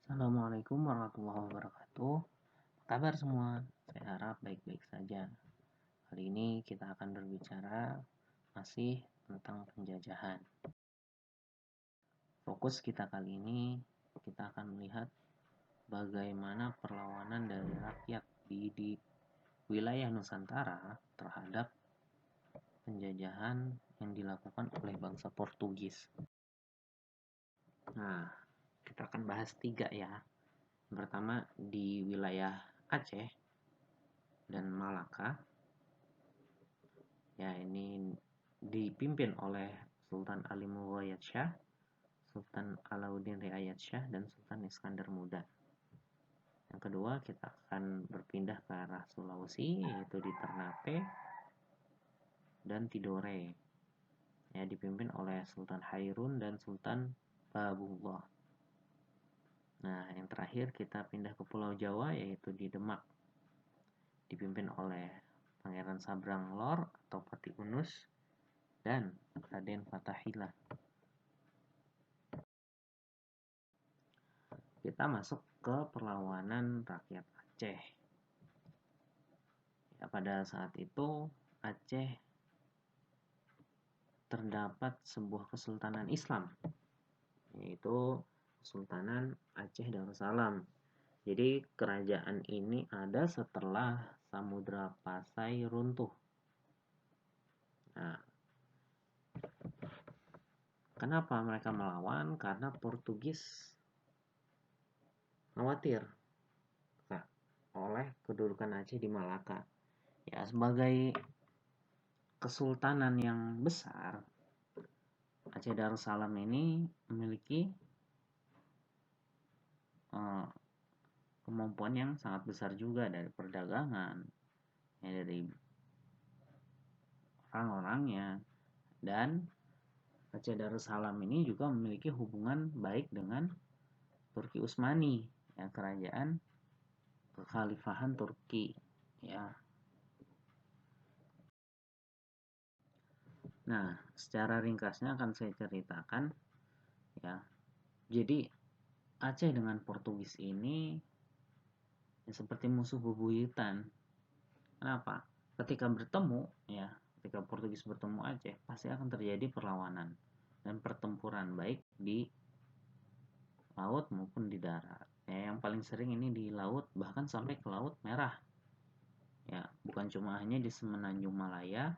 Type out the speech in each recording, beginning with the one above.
Assalamualaikum warahmatullahi wabarakatuh. Apa kabar semua? Saya harap baik-baik saja. Kali ini kita akan berbicara masih tentang penjajahan. Fokus kita kali ini kita akan melihat bagaimana perlawanan dari rakyat di wilayah Nusantara terhadap penjajahan yang dilakukan oleh bangsa Portugis. Nah, kita akan bahas 3 ya. Yang pertama di wilayah Aceh dan Malaka. Ya, ini dipimpin oleh Sultan Ali Mughayat Shah, Sultan Alauddin Riayat Shah, dan Sultan Iskandar Muda. Yang kedua, kita akan berpindah ke arah Sulawesi, yaitu di Ternate dan Tidore. Ya, dipimpin oleh Sultan Hairun dan Sultan Babullah. Nah, yang terakhir kita pindah ke Pulau Jawa, yaitu di Demak. Dipimpin oleh Pangeran Sabrang Lor atau Pati Unus dan Raden Fatahillah. Kita masuk ke perlawanan rakyat Aceh. Ya, pada saat itu Aceh terdapat sebuah kesultanan Islam, yaitu Kesultanan Aceh Darussalam. Jadi kerajaan ini ada setelah Samudra Pasai runtuh. Nah, kenapa mereka melawan? Karena Portugis khawatir oleh kedudukan Aceh di Malaka. Ya, sebagai kesultanan yang besar, Aceh Darussalam ini memiliki kemampuan yang sangat besar juga dari perdagangan, ya, dari orang-orangnya, dan Aceh Darussalam ini juga memiliki hubungan baik dengan Turki Utsmani, ya, kerajaan kekhalifahan Turki, ya. Nah, secara ringkasnya akan saya ceritakan, ya. Jadi Aceh dengan Portugis ini ya, seperti musuh bebuyutan. Kenapa? Ketika bertemu, ya, ketika Portugis bertemu Aceh, pasti akan terjadi perlawanan dan pertempuran baik di laut maupun di darat. Ya, yang paling sering ini di laut, bahkan sampai ke Laut Merah. Ya, bukan cuma hanya di Semenanjung Malaya,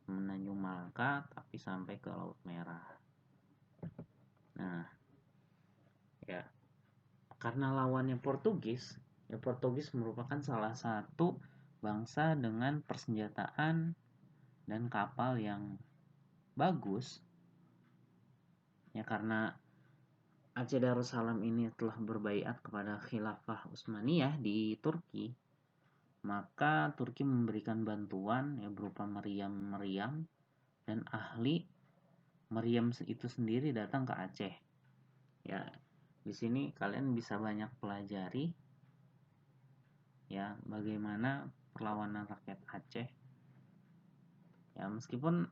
Semenanjung Malaka, tapi sampai ke Laut Merah. Nah, ya, karena lawannya Portugis, ya Portugis merupakan salah satu bangsa dengan persenjataan dan kapal yang bagus. Ya, karena Aceh Darussalam ini telah berbaiat kepada Khilafah Utsmaniyah di Turki, maka Turki memberikan bantuan ya berupa meriam-meriam, dan ahli meriam itu sendiri datang ke Aceh. Ya, di sini kalian bisa banyak pelajari ya bagaimana perlawanan rakyat Aceh. Ya, meskipun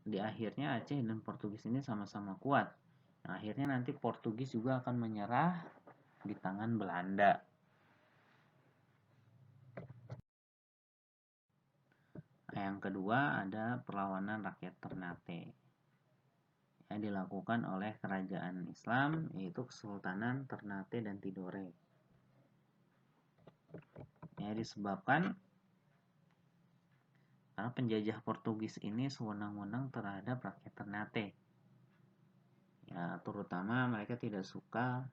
di akhirnya Aceh dan Portugis ini sama-sama kuat. Nah, akhirnya nanti Portugis juga akan menyerah di tangan Belanda. Nah, yang kedua ada perlawanan rakyat Ternate yang dilakukan oleh kerajaan Islam, yaitu Kesultanan Ternate dan Tidore. Ya, disebabkan karena penjajah Portugis ini sewenang-wenang terhadap rakyat Ternate. Ya, terutama mereka tidak suka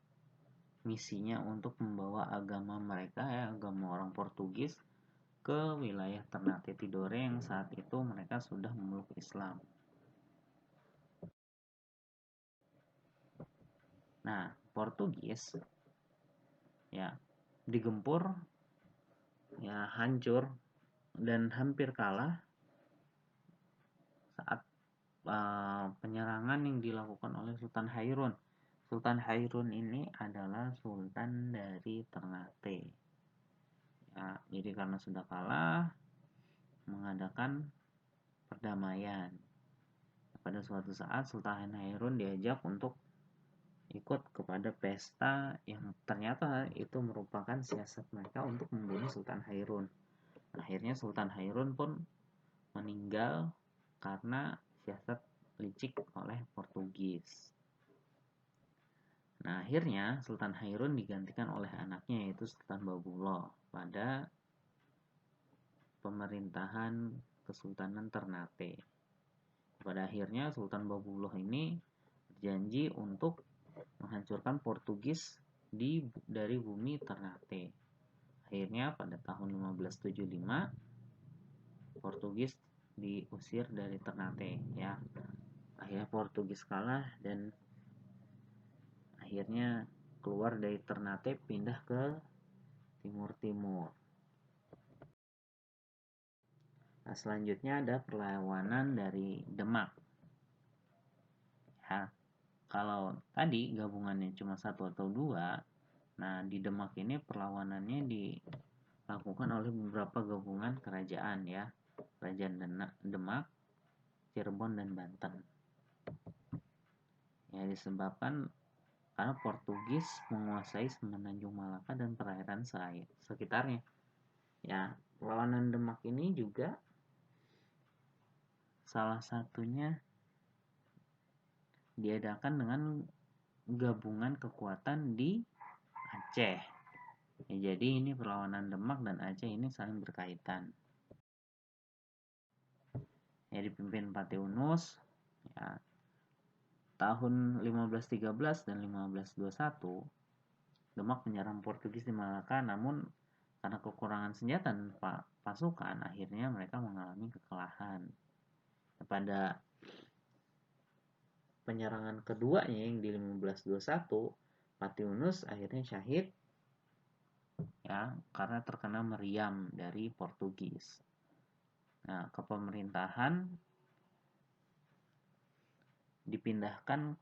misinya untuk membawa agama mereka, ya, agama orang Portugis ke wilayah Ternate Tidore yang saat itu mereka sudah memeluk Islam. Nah, Portugis ya digempur, ya hancur dan hampir kalah saat penyerangan yang dilakukan oleh Sultan Hairun. Sultan Hairun ini adalah sultan dari Ternate. Ya, jadi karena sudah kalah, mengadakan perdamaian. Pada suatu saat Sultan Hairun diajak untuk ikut kepada pesta yang ternyata itu merupakan siasat mereka untuk membunuh Sultan Hairun. Akhirnya Sultan Hairun pun meninggal karena siasat licik oleh Portugis. Nah, akhirnya Sultan Hairun digantikan oleh anaknya yaitu Sultan Baubullah pada pemerintahan Kesultanan Ternate. Pada akhirnya Sultan Baubullah ini berjanji untuk menghancurkan Portugis dari bumi Ternate. Akhirnya pada tahun 1575 Portugis diusir dari Ternate ya. Akhirnya Portugis kalah dan akhirnya keluar dari Ternate pindah ke timur-timur. Nah, selanjutnya ada perlawanan dari Demak. Ya, kalau tadi gabungannya cuma satu atau dua, nah di Demak ini perlawanannya dilakukan oleh beberapa gabungan kerajaan ya, Kerajaan Demak, Cirebon dan Banten. Ya disebabkan karena Portugis menguasai Semenanjung Malaka dan perairan sekitarnya. Ya, perlawanan Demak ini juga salah satunya diadakan dengan gabungan kekuatan di Aceh. Ya, jadi ini perlawanan Demak dan Aceh ini saling berkaitan. Ya dipimpin Patih Unus ya, tahun 1513 dan 1521 Demak menyerang Portugis di Malaka, namun karena kekurangan senjata dan pasukan akhirnya mereka mengalami kekalahan. Pada penyerangan keduanya yang di 1521 Patih Unus akhirnya syahid ya karena terkena meriam dari Portugis. Nah, kepemerintahan dipindahkan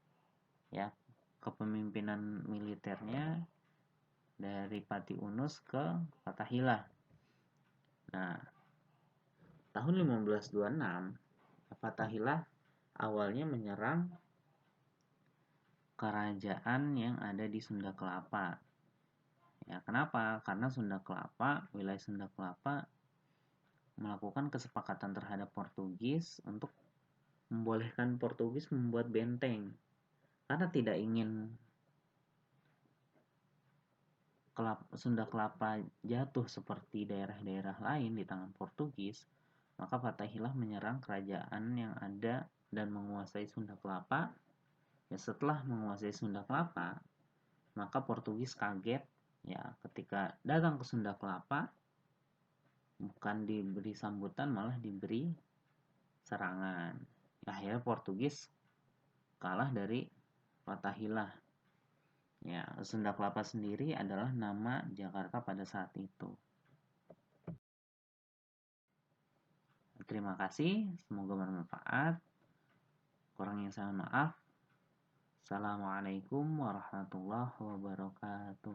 ya kepemimpinan militernya dari Patih Unus ke Fathahillah. Nah, tahun 1526 Fathahillah awalnya menyerang kerajaan yang ada di Sunda Kelapa. Ya, kenapa? Karena wilayah Sunda Kelapa melakukan kesepakatan terhadap Portugis untuk membolehkan Portugis membuat benteng. Karena tidak ingin Sunda Kelapa jatuh seperti daerah-daerah lain di tangan Portugis, maka Fathahillah menyerang kerajaan yang ada dan menguasai Sunda Kelapa. Ya, setelah menguasai Sunda Kelapa, maka Portugis kaget ya ketika datang ke Sunda Kelapa bukan diberi sambutan malah diberi serangan. Akhirnya Portugis kalah dari Fathahillah. Ya, Sunda Kelapa sendiri adalah nama Jakarta pada saat itu. Terima kasih, semoga bermanfaat. Kurangnya saya maaf. Assalamualaikum warahmatullahi wabarakatuh.